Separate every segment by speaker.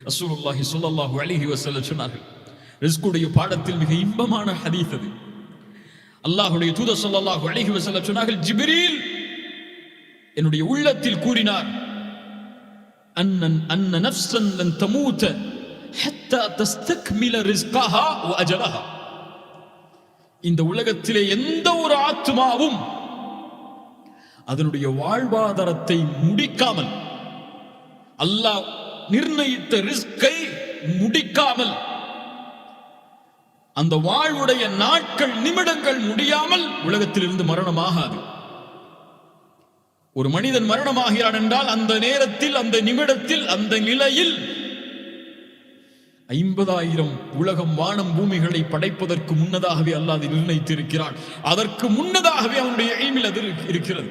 Speaker 1: ரசூலுல்லாஹி ஸல்லல்லாஹு அலைஹி வஸல்லம் சொன்னார்கள், ரிஸ்குடைய பாடத்தில் மிக இன்பமான ஹதீஸ் அது. அல்லாஹ்வுடைய தூதர் ஸல்லல்லாஹு அலைஹி வஸல்லம் சொன்னார்கள், ஜிப்ரீல் என்னுடைய உள்ளத்தில் கூறினார், அன்ன நஃப்ஸன் லன் தமூத ஹத்தா தஸ்தக்மில ரிஸ்கஹா வ அஜலஹா. இந்த உலகத்திலே எந்த ஒரு ஆத்மாவும் அதனுடைய வாழ்வாதாரத்தை முடிக்காமல், அல்லாஹ் நிர்ணயித்த ரிஸ்கை முடிக்காமல், அந்த வாழ்வுடைய நாட்கள் நிமிடங்கள் முடியாமல் உலகத்திலிருந்து மரணமாகாது. ஒரு மனிதன் மரணமாகிறான் என்றால் அந்த நேரத்தில், அந்த நிமிடத்தில், அந்த நிலையில் 50,000 உலகம் வானம் பூமிகளை படைப்பதற்கு முன்னதாகவே அல்லாஹ் நிர்ணயித்திருக்கிறான். அதற்கு முன்னதாகவே அவனுடைய இல்மில் அது இருக்கிறது.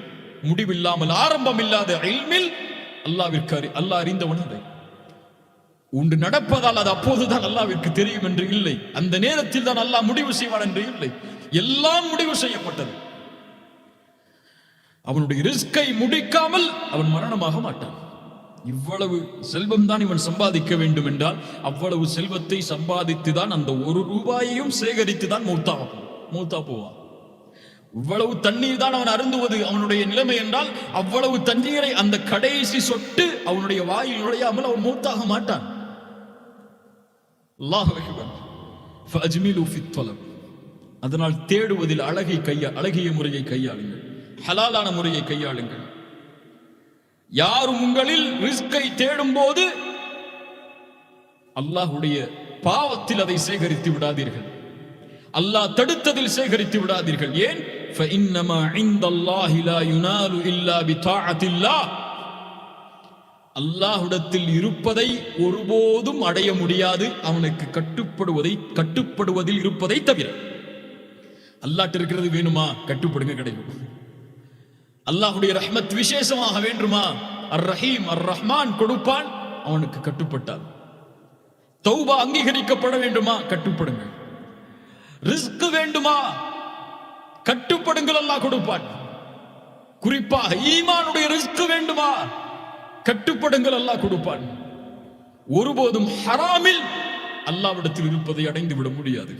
Speaker 1: முடிவில்லாமல் ஆரம்பம் இல்லாத இல்மில் அல்லாஹ் அறிந்தவன். அதை உண்டு நடப்பதால் அது அப்போதுதான் அல்லாஹ்விற்கு தெரியும் என்று இல்லை. அந்த நேரத்தில் தான் அல்லாஹ் முடிவு செய்வான் என்று இல்லை. எல்லாம் முடிவு செய்யப்பட்டது. அவனுடைய ரிஸ்கை முடிக்காமல் அவன் மரணமாக மாட்டான். இவ்வளவு செல்வம் தான் இவன் சம்பாதிக்க வேண்டும் என்றால் அவ்வளவு செல்வத்தை சம்பாதித்து தான் அந்த ₹1 சேகரித்து தான் மூத்தா போவான். இவ்வளவு தண்ணீர் தான் அவன் அருந்துவது அவனுடைய நிலைமை என்றால் அவ்வளவு தண்ணீரை அந்த கடைசி சொட்டு அவனுடைய வாயில் நுழையாமல் அவன் மூத்தாக மாட்டான். அல்லாஹு அக்பர். ஃபஅஜ்மிலு ஃபித் தலப். அதனால் தேடுவதில் அழகிய முறையை கையாளுங்கள், ஹலாலான முறையை கையாளுங்கள். யாரும் உங்களில் ரிஸ்கை தேடும் போது அல்லாஹ்வுடைய பாவத்தில் அதை சேகரித்து விடாதீர்கள். அல்லாஹ் தடுத்ததில் சேகரித்து விடாதீர்கள். ஏன்? فإنما عند الله لا ينال إلا بطاعة الله. அல்லாஹ்விடத்தில் இருப்பதை ஒருபோதும் அடைய முடியாது அவனுக்கு கட்டுப்படுவதில் இருப்பதை தவிர. அல்லாஹ்ட்ட இருக்கிறது வேணுமா? கட்டுப்படுங்க, கிடைக்கும். அல்லாஹ்வுடைய ரஹ்மத் விசேஷமாக வேண்டுமா? அர் ரஹீம் அர் ரஹ்மான் கொடுப்பான், அவனுக்கு கட்டுப்பட்டால். தௌபா அங்கீகரிக்கப்பட வேண்டுமா? கட்டுப்படுங்கள். ரிஸ்க் வேண்டுமா? கட்டுப்படுங்கள், அல்லாஹ் கொடுப்பான். குறிப்பாக ஈமானுடைய ரிஸ்க் வேண்டுமா? கட்டுப்படுங்கள், அல்லாஹ் கொடுப்பான். ஒருபோதும் ஹராமில் அல்லாஹ்விடத்தில் இருப்பதை அடைந்து விட முடியாது.